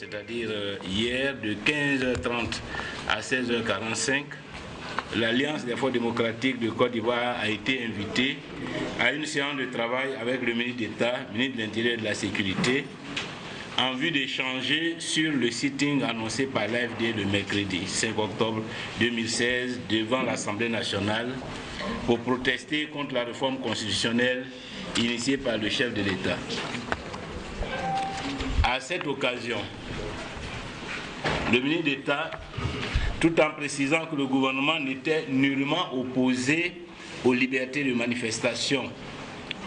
c'est-à-dire hier, de 15h30 à 16h45, l'Alliance des Forces démocratiques de Côte d'Ivoire a été invitée à une séance de travail avec le ministre d'État, ministre de l'Intérieur et de la Sécurité, en vue d'échanger sur le sitting annoncé par l'AFD le mercredi 5 octobre 2016 devant l'Assemblée nationale pour protester contre la réforme constitutionnelle initiée par le chef de l'État. À cette occasion, le ministre d'État, tout en précisant que le gouvernement n'était nullement opposé aux libertés de manifestation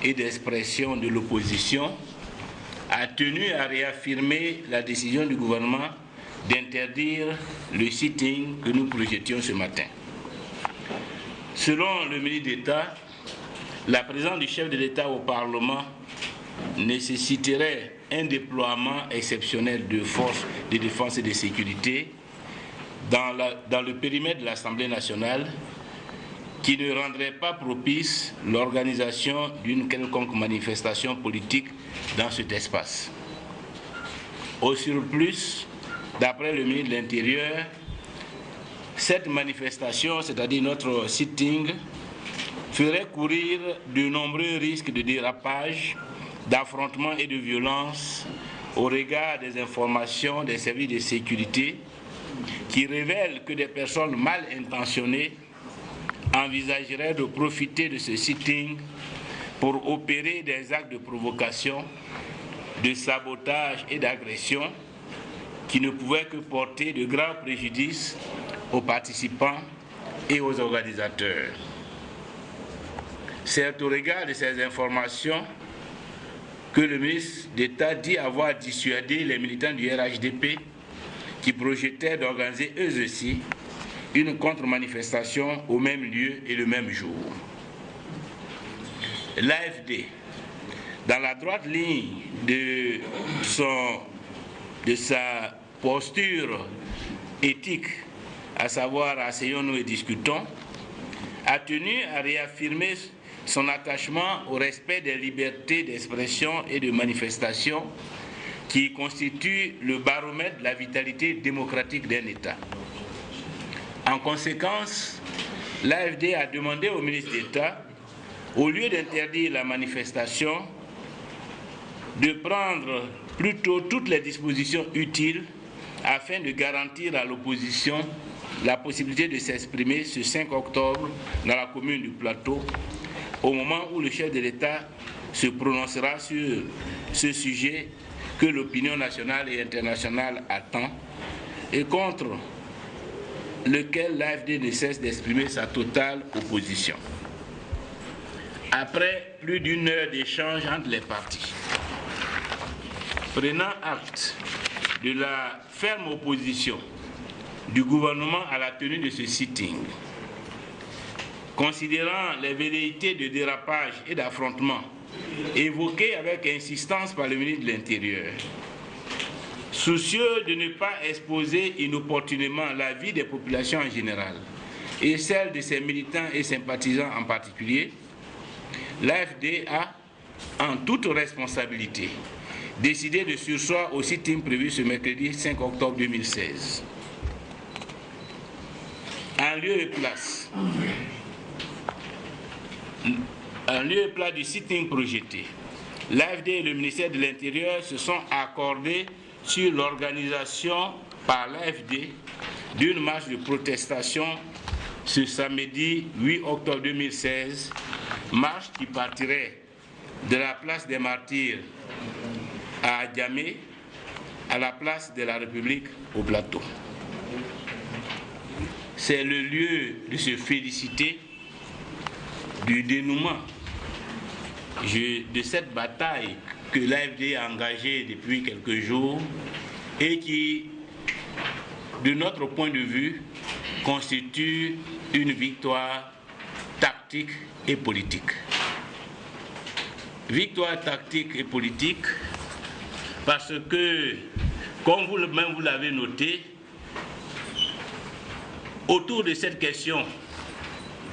et d'expression de l'opposition, a tenu à réaffirmer la décision du gouvernement d'interdire le sitting que nous projetions ce matin. Selon le ministre d'État, la présence du chef de l'État au Parlement nécessiterait un déploiement exceptionnel de forces de défense et de sécurité dans le périmètre de l'Assemblée nationale qui ne rendrait pas propice l'organisation d'une quelconque manifestation politique dans cet espace. Au surplus, d'après le ministre de l'Intérieur, cette manifestation, c'est-à-dire notre sitting, ferait courir de nombreux risques de dérapage, d'affrontements et de violence au regard des informations des services de sécurité qui révèlent que des personnes mal intentionnées envisageraient de profiter de ce sitting pour opérer des actes de provocation, de sabotage et d'agression qui ne pouvaient que porter de graves préjudices aux participants et aux organisateurs. C'est au regard de ces informations que le ministre d'État dit avoir dissuadé les militants du RHDP qui projetaient d'organiser eux aussi une contre-manifestation au même lieu et le même jour. L'AFD, dans la droite ligne de sa posture éthique, à savoir asseyons-nous et discutons, a tenu à réaffirmer son attachement au respect des libertés d'expression et de manifestation qui constituent le baromètre de la vitalité démocratique d'un État. En conséquence, l'AFD a demandé au ministre d'État, au lieu d'interdire la manifestation, de prendre plutôt toutes les dispositions utiles afin de garantir à l'opposition la possibilité de s'exprimer ce 5 octobre dans la commune du Plateau, au moment où le chef de l'État se prononcera sur ce sujet que l'opinion nationale et internationale attend et contre lequel l'AFD ne cesse d'exprimer sa totale opposition. Après plus d'une heure d'échange entre les partis, prenant acte de la ferme opposition du gouvernement à la tenue de ce sitting, considérant les velléités de dérapage et d'affrontement évoquées avec insistance par le ministre de l'Intérieur, soucieux de ne pas exposer inopportunément la vie des populations en général et celle de ses militants et sympathisants en particulier, l'AFD a, en toute responsabilité, décidé de surseoir au sitting prévu ce mercredi 5 octobre 2016. En lieu et place du sitting projeté, l'AFD et le ministère de l'Intérieur se sont accordés sur l'organisation par l'AFD d'une marche de protestation ce samedi 8 octobre 2016, marche qui partirait de la place des Martyrs à Adjamé à la place de la République au Plateau. C'est le lieu de se féliciter du dénouement de cette bataille que l'AFD a engagée depuis quelques jours et qui, de notre point de vue, constitue une victoire tactique et politique. Victoire tactique et politique parce que, comme vous-même vous l'avez noté, autour de cette question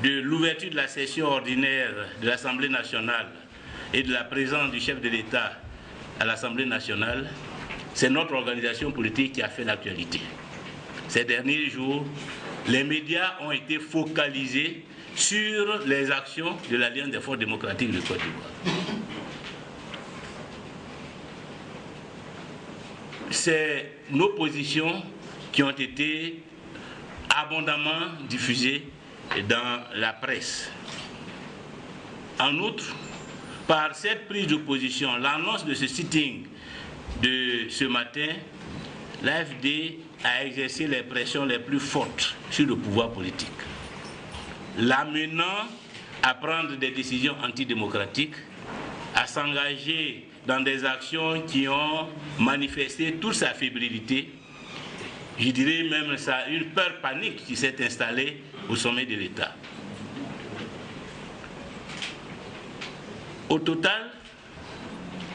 de l'ouverture de la session ordinaire de l'Assemblée nationale et de la présence du chef de l'État à l'Assemblée nationale, c'est notre organisation politique qui a fait l'actualité. Ces derniers jours, les médias ont été focalisés sur les actions de l'Alliance des forces démocratiques de Côte d'Ivoire. C'est nos positions qui ont été abondamment diffusées dans la presse. En outre, par cette prise de position, l'annonce de ce sitting de ce matin, l'AFD a exercé les pressions les plus fortes sur le pouvoir politique, l'amenant à prendre des décisions antidémocratiques, à s'engager dans des actions qui ont manifesté toute sa fébrilité. Je dirais même ça, une peur panique qui s'est installée au sommet de l'État. Au total,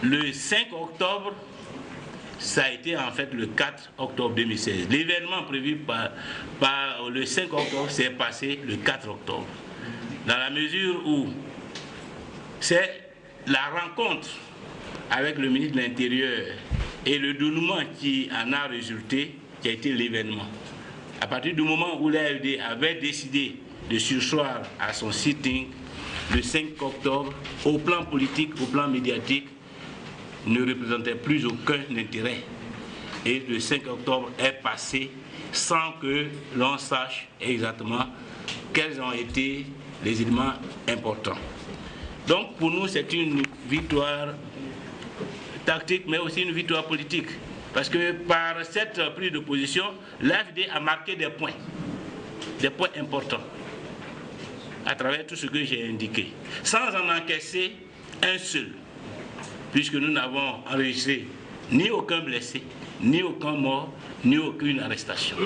le 5 octobre, ça a été en fait le 4 octobre 2016. L'événement prévu par le 5 octobre s'est passé le 4 octobre. Dans la mesure où c'est la rencontre avec le ministre de l'Intérieur et le dénouement qui en a résulté qui a été l'événement. À partir du moment où l'AFD avait décidé de surseoir à son sitting, le 5 octobre, au plan politique, au plan médiatique, ne représentait plus aucun intérêt. Et le 5 octobre est passé sans que l'on sache exactement quels ont été les éléments importants. Donc pour nous, c'est une victoire tactique, mais aussi une victoire politique. Parce que par cette prise de position, l'AFD a marqué des points importants, à travers tout ce que j'ai indiqué, sans en encaisser un seul, puisque nous n'avons enregistré ni aucun blessé, ni aucun mort, ni aucune arrestation.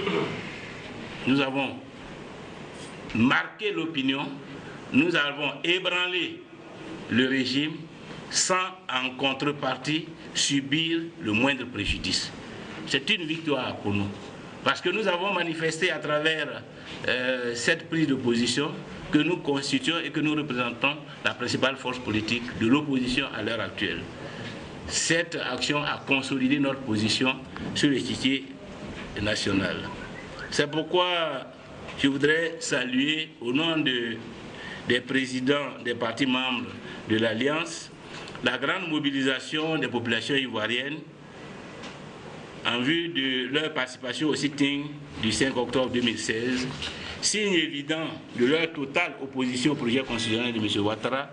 Nous avons marqué l'opinion, nous avons ébranlé le régime sans en contrepartie subir le moindre préjudice. C'est une victoire pour nous, parce que nous avons manifesté à travers cette prise de position que nous constituons et que nous représentons la principale force politique de l'opposition à l'heure actuelle. Cette action a consolidé notre position sur l'échiquier national. C'est pourquoi je voudrais saluer au nom des présidents des partis membres de l'Alliance la grande mobilisation des populations ivoiriennes en vue de leur participation au sitting du 5 octobre 2016, signe évident de leur totale opposition au projet constitutionnel de M. Ouattara.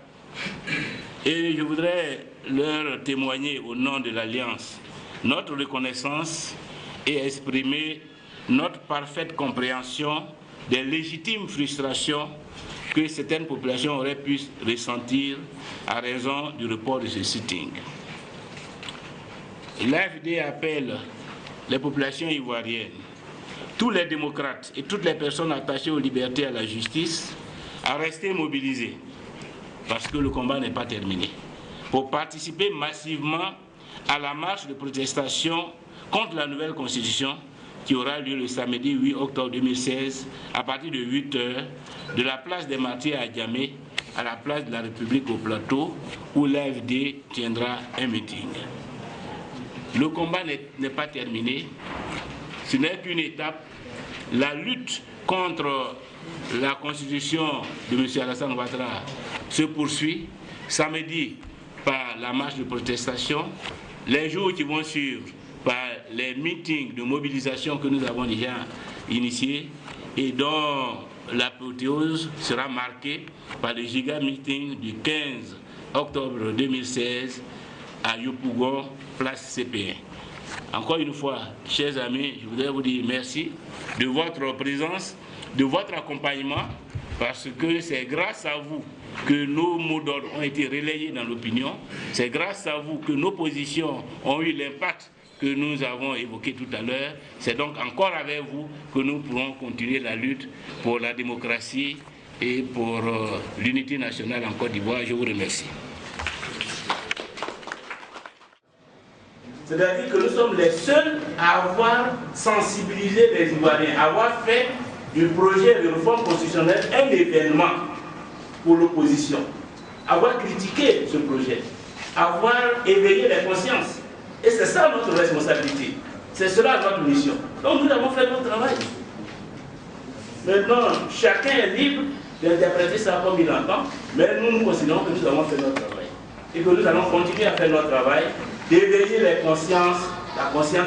Et je voudrais leur témoigner au nom de l'Alliance notre reconnaissance et exprimer notre parfaite compréhension des légitimes frustrations que certaines populations auraient pu ressentir à raison du report de ce sitting. L'AFD appelle les populations ivoiriennes, tous les démocrates et toutes les personnes attachées aux libertés et à la justice à rester mobilisés, parce que le combat n'est pas terminé, pour participer massivement à la marche de protestation contre la nouvelle constitution qui aura lieu le samedi 8 octobre 2016 à partir de 8 h de la place des Martyrs à Djamé à la place de la République au Plateau, où l'AFD tiendra un meeting. Le combat n'est pas terminé, ce n'est qu'une étape. La lutte contre la constitution de M. Alassane Ouattara se poursuit samedi par la marche de protestation, les jours qui vont suivre par les meetings de mobilisation que nous avons déjà initiés et dont l'apothéose sera marquée par le giga meeting du 15 octobre 2016 à Yopougon, place CP1. Encore une fois, chers amis, je voudrais vous dire merci de votre présence, de votre accompagnement, parce que c'est grâce à vous que nos mots d'ordre ont été relayés dans l'opinion, c'est grâce à vous que nos positions ont eu l'impact que nous avons évoqué tout à l'heure. C'est donc encore avec vous que nous pourrons continuer la lutte pour la démocratie et pour l'unité nationale en Côte d'Ivoire. Je vous remercie. C'est-à-dire que nous sommes les seuls à avoir sensibilisé les Ivoiriens, à avoir fait du projet de réforme constitutionnelle un événement pour l'opposition, avoir critiqué ce projet, avoir éveillé les consciences. Et c'est ça notre responsabilité. C'est cela notre mission. Donc nous avons fait notre travail. Maintenant, chacun est libre d'interpréter ça comme il entend, mais nous considérons que nous avons fait notre travail. Et que nous allons continuer à faire notre travail, d'éveiller la conscience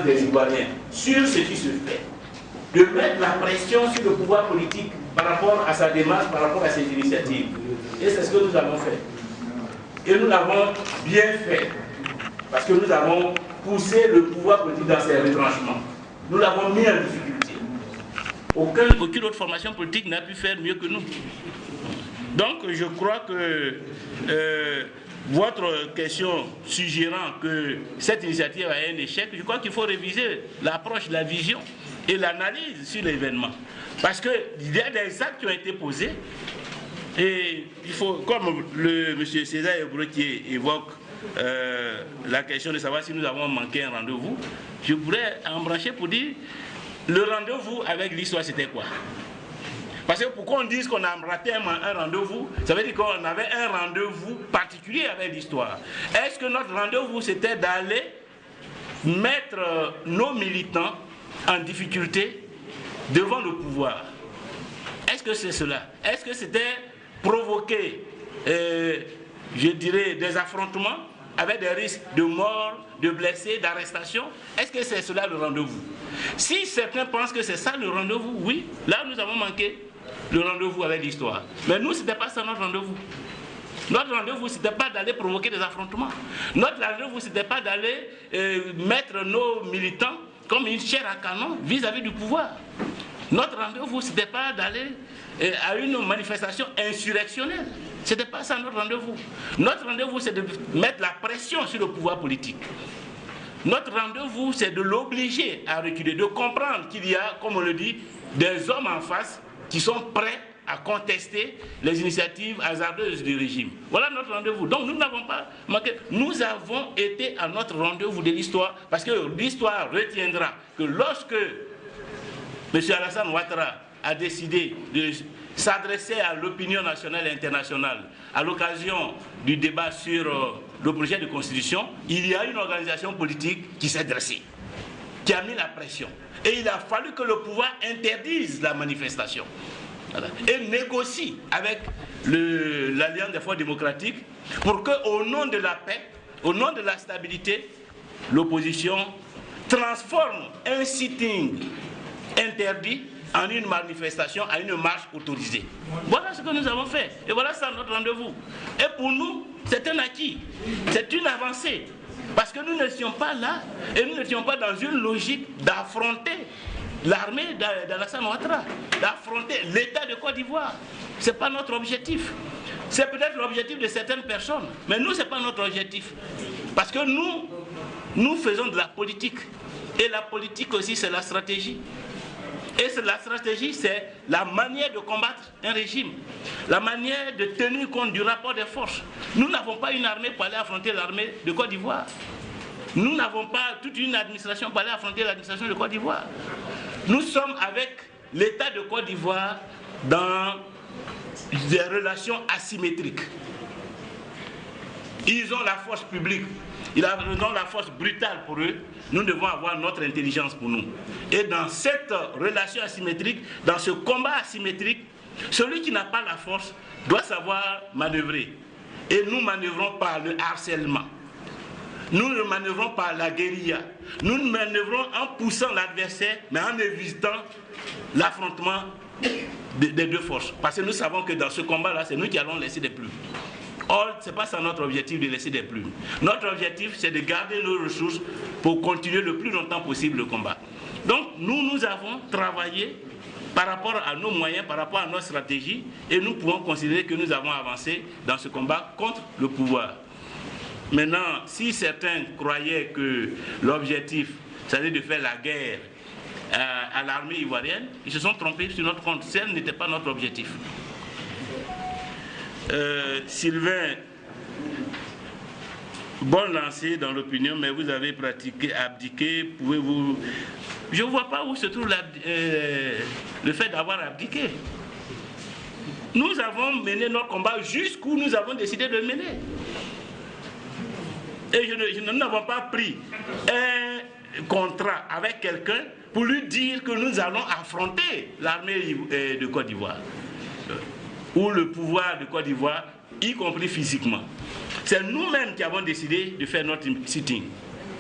des Ivoiriens sur ce qui se fait. De mettre la pression sur le pouvoir politique par rapport à sa démarche, par rapport à ses initiatives. Et c'est ce que nous avons fait. Et nous l'avons bien fait. Parce que nous avons poussé le pouvoir politique dans ses retranchements. Nous l'avons mis en difficulté. Aucune autre formation politique n'a pu faire mieux que nous. Donc je crois que votre question suggérant que cette initiative a un échec, je crois qu'il faut réviser l'approche, la vision et l'analyse sur l'événement. Parce qu'il y a des actes qui ont été posés et il faut, comme M. César Ebrotier évoque la question de savoir si nous avons manqué un rendez-vous, je pourrais embrancher pour dire le rendez-vous avec l'histoire c'était quoi? Parce que pourquoi on dit qu'on a raté un rendez-vous, ça veut dire qu'on avait un rendez-vous particulier avec l'histoire. Est-ce que notre rendez-vous c'était d'aller mettre nos militants en difficulté devant le pouvoir? Est-ce que c'est cela? Est-ce que c'était provoquer, je dirais, des affrontements avec des risques de mort, de blessés, d'arrestation? Est-ce que c'est cela le rendez-vous? Si certains pensent que c'est ça le rendez-vous, oui, là nous avons manqué le rendez-vous avec l'histoire. Mais nous, ce n'était pas ça notre rendez-vous. Notre rendez-vous, ce n'était pas d'aller provoquer des affrontements. Notre rendez-vous, ce n'était pas d'aller mettre nos militants comme une chair à canon vis-à-vis du pouvoir. Notre rendez-vous, ce n'était pas d'aller à une manifestation insurrectionnelle. Ce n'était pas ça notre rendez-vous. Notre rendez-vous, c'est de mettre la pression sur le pouvoir politique. Notre rendez-vous, c'est de l'obliger à reculer, de comprendre qu'il y a, comme on le dit, des hommes en face qui sont prêts à contester les initiatives hasardeuses du régime. Voilà notre rendez-vous. Donc nous n'avons pas manqué. Nous avons été à notre rendez-vous de l'histoire parce que l'histoire retiendra que lorsque M. Alassane Ouattara a décidé de s'adresser à l'opinion nationale et internationale à l'occasion du débat sur le projet de constitution, il y a une organisation politique qui s'est dressée, qui a mis la pression. Et il a fallu que le pouvoir interdise la manifestation. Voilà. Et négocie avec l'Alliance des forces démocratiques pour qu'au nom de la paix, au nom de la stabilité, l'opposition transforme un sitting interdit en une manifestation, à une marche autorisée. Voilà ce que nous avons fait. Et voilà ça notre rendez-vous. Et pour nous, c'est un acquis. C'est une avancée. Parce que nous n'étions pas là et nous n'étions pas dans une logique d'affronter l'armée d'Alassane Ouattara, d'affronter l'État de Côte d'Ivoire. Ce n'est pas notre objectif. C'est peut-être l'objectif de certaines personnes, mais nous, ce n'est pas notre objectif. Parce que nous faisons de la politique. Et la politique aussi, c'est la stratégie. Et la stratégie, c'est la manière de combattre un régime, la manière de tenir compte du rapport des forces. Nous n'avons pas une armée pour aller affronter l'armée de Côte d'Ivoire. Nous n'avons pas toute une administration pour aller affronter l'administration de Côte d'Ivoire. Nous sommes avec l'État de Côte d'Ivoire dans des relations asymétriques. Ils ont la force publique, ils ont la force brutale pour eux. Nous devons avoir notre intelligence pour nous. Et dans cette relation asymétrique, dans ce combat asymétrique, celui qui n'a pas la force doit savoir manœuvrer. Et nous manœuvrons par le harcèlement. Nous ne manœuvrons par la guérilla. Nous ne manœuvrons en poussant l'adversaire, mais en évitant l'affrontement des deux forces. Parce que nous savons que dans ce combat-là, c'est nous qui allons laisser des plumes. Or, ce n'est pas ça notre objectif de laisser des plumes. Notre objectif, c'est de garder nos ressources pour continuer le plus longtemps possible le combat. Donc, nous avons travaillé par rapport à nos moyens, par rapport à notre stratégie, et nous pouvons considérer que nous avons avancé dans ce combat contre le pouvoir. Maintenant, si certains croyaient que l'objectif, c'était de faire la guerre à l'armée ivoirienne, ils se sont trompés sur notre compte. Ce n'était pas notre objectif. Sylvain, bon lancé dans l'opinion, mais vous avez pratiqué, abdiqué, pouvez-vous... Je ne vois pas où se trouve le fait d'avoir abdiqué. Nous avons mené notre combat jusqu'où nous avons décidé de le mener. Et nous n'avons pas pris un contrat avec quelqu'un pour lui dire que nous allons affronter l'armée de Côte d'Ivoire ou le pouvoir de Côte d'Ivoire, y compris physiquement. C'est nous-mêmes qui avons décidé de faire notre sitting.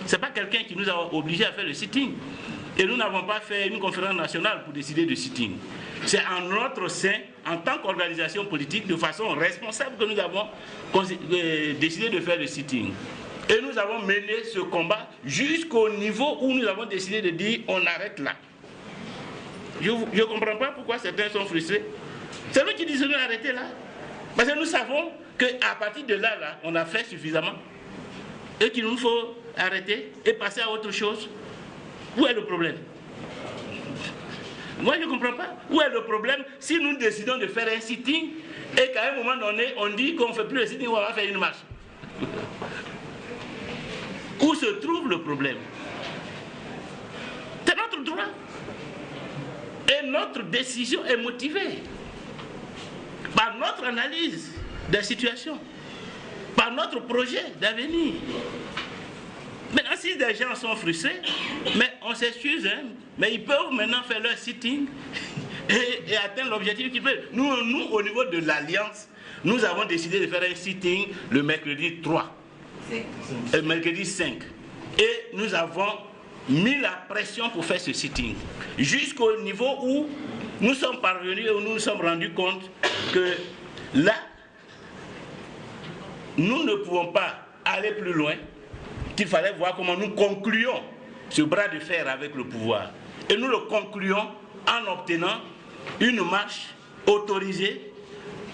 Ce n'est pas quelqu'un qui nous a obligés à faire le sitting. Et nous n'avons pas fait une conférence nationale pour décider de sitting. C'est en notre sein, en tant qu'organisation politique, de façon responsable que nous avons décidé de faire le sitting. Et nous avons mené ce combat jusqu'au niveau où nous avons décidé de dire on arrête là. Je ne comprends pas pourquoi certains sont frustrés. C'est nous qui disons arrêter là. Parce que nous savons qu'à partir de là, on a fait suffisamment. Et qu'il nous faut arrêter et passer à autre chose. Où est le problème? Moi, je ne comprends pas. Où est le problème si nous décidons de faire un sitting et qu'à un moment donné, on dit qu'on ne fait plus le sitting, on va faire une marche? Où se trouve le problème? C'est notre droit. Et notre décision est motivée par notre analyse des situations, par notre projet d'avenir. Maintenant, si des gens sont frustrés, mais on s'excuse, hein, mais ils peuvent maintenant faire leur sitting et atteindre l'objectif qu'ils veulent. Nous, au niveau de l'Alliance, nous avons décidé de faire un sitting le mercredi 3, le mercredi 5. Et nous avons mis la pression pour faire ce sitting, jusqu'au niveau où nous sommes parvenus et où nous nous sommes rendus compte que là, nous ne pouvons pas aller plus loin, qu'il fallait voir comment nous concluons ce bras de fer avec le pouvoir. Et nous le concluons en obtenant une marche autorisée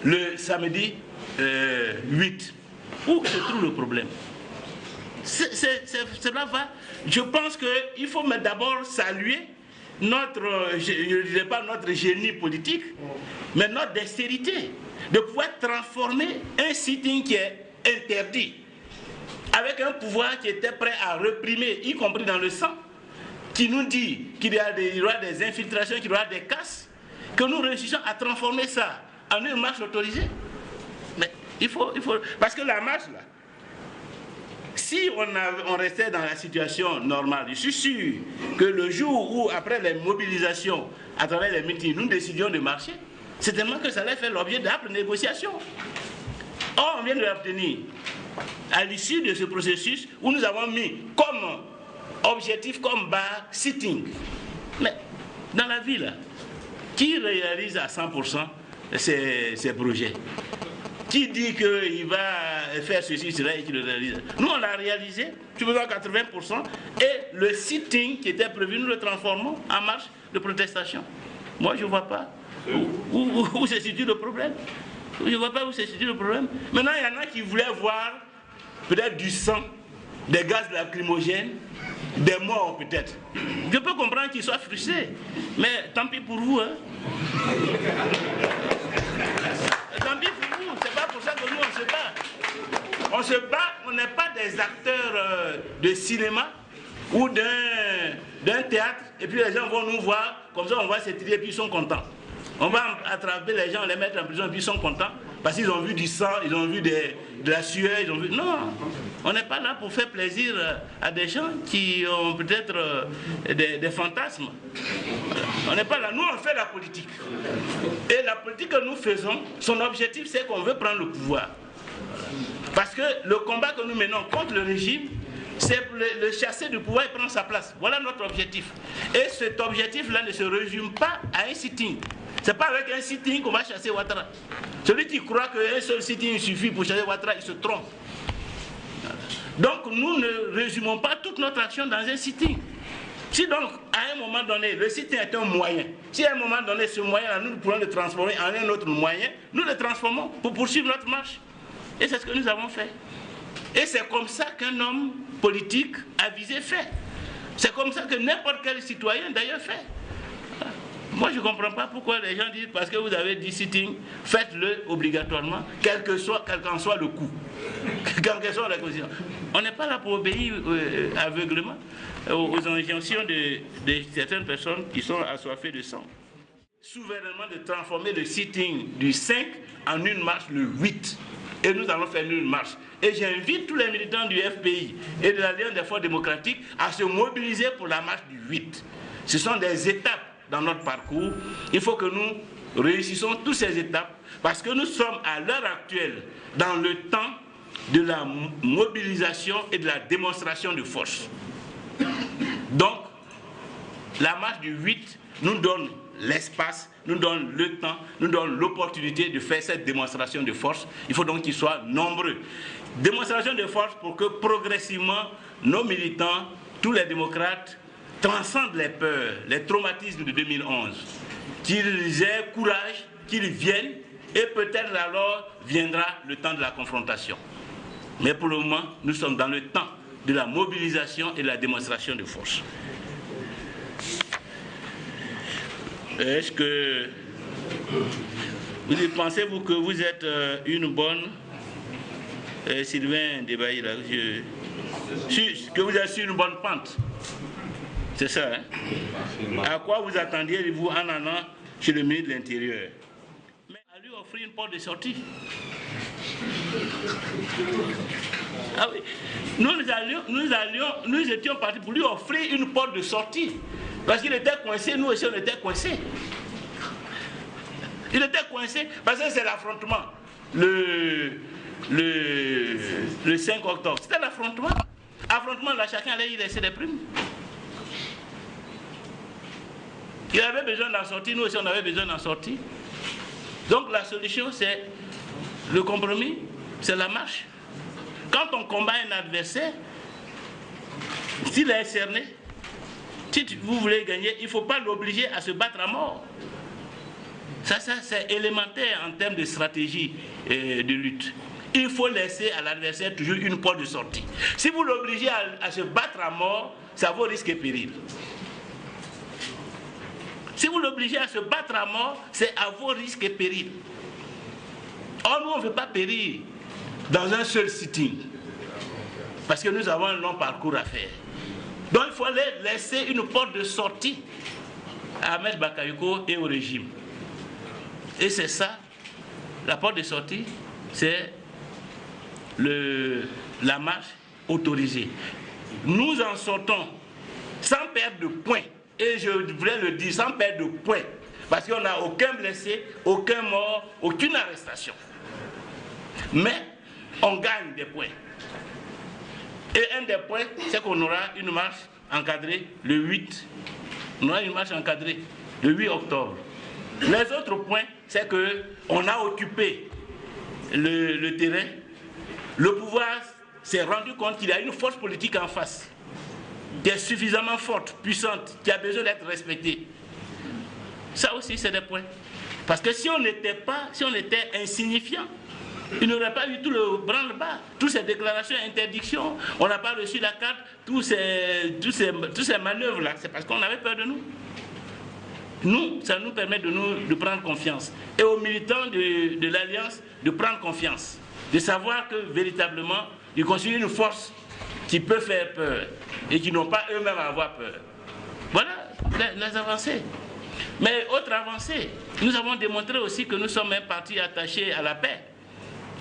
le samedi 8. Où se trouve le problème? Cela va. Je pense qu'il faut d'abord saluer notre, je ne dirais pas notre génie politique, mais notre dextérité de pouvoir transformer un sitting qui est interdit avec un pouvoir qui était prêt à réprimer, y compris dans le sang, qui nous dit qu'il y aura des infiltrations, qu'il y aura des casses, que nous réussissons à transformer ça en une marche autorisée. Mais il faut parce que la marche là, si on restait dans la situation normale, je suis sûr que le jour où, après les mobilisations, à travers les meetings, nous décidions de marcher, c'est tellement que ça allait faire l'objet d'âpres négociations. Or, on vient de l'obtenir à l'issue de ce processus où nous avons mis comme objectif, comme barre, sitting. Mais dans la vie, là, qui réalise à 100% ces projets? Qui dit qu'il va faire ceci, cela et qu'il le réalise? Nous, on l'a réalisé, tu veux dire 80%, et le sitting qui était prévu, nous le transformons en marche de protestation. Moi, je ne vois pas où se situe le problème. Je ne vois pas où se situe le problème. Maintenant, il y en a qui voulaient voir peut-être du sang, des gaz lacrymogènes, des morts peut-être. Je peux comprendre qu'ils soient frustrés, mais tant pis pour vous. Hein. Tant pis pour vous, c'est pas pour ça que nous on se bat. On se bat, on n'est pas des acteurs de cinéma ou d'un théâtre, et puis les gens vont nous voir, comme ça on va s'étirer et puis ils sont contents. On va attraper les gens, les mettre en prison et puis ils sont contents parce qu'ils ont vu du sang, ils ont vu de la sueur, ils ont vu... Non, on n'est pas là pour faire plaisir à des gens qui ont peut-être des fantasmes. On n'est pas là, nous on fait la politique. Et la politique que nous faisons, son objectif c'est qu'on veut prendre le pouvoir. Parce que le combat que nous menons contre le régime, c'est le chasser du pouvoir et prendre sa place. Voilà notre objectif. Et cet objectif-là ne se résume pas à un sitting. Ce n'est pas avec un sitting qu'on va chasser Ouattara. Celui qui croit qu'un seul sitting suffit pour chasser Ouattara, il se trompe. Donc nous ne résumons pas toute notre action dans un sitting. Si donc, à un moment donné, le sitting est un moyen, si à un moment donné, ce moyen-là, nous pourrons le transformer en un autre moyen, nous le transformons pour poursuivre notre marche. Et c'est ce que nous avons fait. Et c'est comme ça qu'un homme politique avisé fait. C'est comme ça que n'importe quel citoyen d'ailleurs fait. Moi je ne comprends pas pourquoi les gens disent parce que vous avez dit sitting, faites-le obligatoirement, quel qu'en soit le coût, quelle que soit la condition. On n'est pas là pour obéir aveuglément aux injonctions de certaines personnes qui sont assoiffées de sang. Souverainement de transformer le sitting du 5 en une marche le 8. Et nous allons faire une marche. Et j'invite tous les militants du FPI et de l'Alliance des forces démocratiques à se mobiliser pour la marche du 8. Ce sont des étapes dans notre parcours. Il faut que nous réussissons toutes ces étapes parce que nous sommes à l'heure actuelle dans le temps de la mobilisation et de la démonstration de force. Donc, la marche du 8 nous donne l'espace, nous donne le temps, nous donne l'opportunité de faire cette démonstration de force. Il faut donc qu'ils soient nombreux. Démonstration de force pour que progressivement, nos militants, tous les démocrates, transcendent les peurs, les traumatismes de 2011. Qu'ils aient courage, qu'ils viennent, et peut-être alors viendra le temps de la confrontation. Mais pour le moment, nous sommes dans le temps de la mobilisation et de la démonstration de force. Est-ce que vous pensez-vous que vous êtes une bonne Sylvain Debailly là, que vous êtes sur une bonne pente? C'est ça, hein? À quoi vous attendiez-vous en allant chez le ministre de l'Intérieur? Mais à lui offrir une porte de sortie. Ah oui. Nous étions partis pour lui offrir une porte de sortie. Parce qu'il était coincé, nous aussi on était coincés. Il était coincé parce que c'est l'affrontement. Le 5 octobre, c'était l'affrontement. Affrontement, là, chacun allait y laisser des primes. Il avait besoin d'en sortir, nous aussi on avait besoin d'en sortir. Donc la solution, c'est le compromis, c'est la marche. Quand on combat un adversaire, s'il est cerné, si vous voulez gagner, il ne faut pas l'obliger à se battre à mort. Ça c'est élémentaire en termes de stratégie de lutte. Il faut laisser à l'adversaire toujours une porte de sortie. Si vous l'obligez à se battre à mort, ça vaut risque et péril. Si vous l'obligez à se battre à mort, c'est à vos risques et périls. Or, nous, on ne veut pas périr dans un seul sitting. Parce que nous avons un long parcours à faire. Donc, il faut laisser une porte de sortie à Ahmed Bakayoko et au régime. Et c'est ça, la porte de sortie, c'est la marche autorisée. Nous en sortons sans perdre de points. Et je voulais le dire, sans perdre de points. Parce qu'on n'a aucun blessé, aucun mort, aucune arrestation. Mais on gagne des points. Et un des points, c'est qu'on aura une marche encadrée le 8. On aura une marche encadrée le 8 octobre. Les autres points, c'est qu'on a occupé le terrain. Le pouvoir s'est rendu compte qu'il y a une force politique en face, qui est suffisamment forte, puissante, qui a besoin d'être respectée. Ça aussi, c'est des points. Parce que si on était insignifiant, il n'aurait pas eu tout le branle-bas, toutes ces déclarations, interdictions, on n'a pas reçu la carte, tous ces manœuvres-là, c'est parce qu'on avait peur de nous. Nous, ça nous permet de prendre confiance. Et aux militants de l'Alliance, de prendre confiance, de savoir que véritablement, ils constituent une force qui peut faire peur et qui n'ont pas eux-mêmes à avoir peur. Voilà les avancées. Mais autre avancée, nous avons démontré aussi que nous sommes un parti attaché à la paix.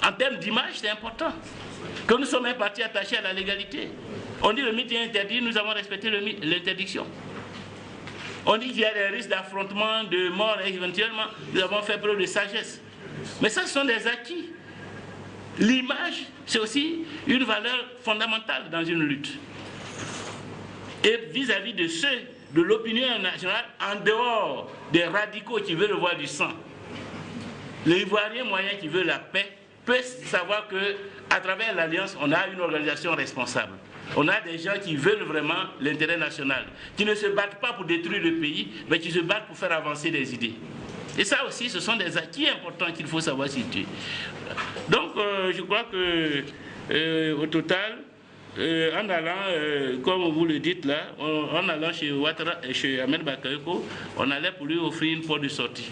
En termes d'image, c'est important. Que nous sommes un parti attaché à la légalité. On dit le meeting interdit, nous avons respecté l'interdiction. On dit qu'il y a des risques d'affrontement, de mort éventuellement, nous avons fait preuve de sagesse. Mais ça, ce sont des acquis. L'image, c'est aussi une valeur fondamentale dans une lutte. Et vis-à-vis de ceux de l'opinion nationale, en dehors des radicaux qui veulent voir du sang, l'Ivoirien moyen qui veut la paix peut savoir qu'à travers l'Alliance, on a une organisation responsable. On a des gens qui veulent vraiment l'intérêt national, qui ne se battent pas pour détruire le pays, mais qui se battent pour faire avancer des idées. Et ça aussi, ce sont des acquis importants qu'il faut savoir situer. Donc, je crois que, au total, en allant, comme vous le dites là, en allant chez Ahmed Bakayoko, on allait pour lui offrir une porte de sortie.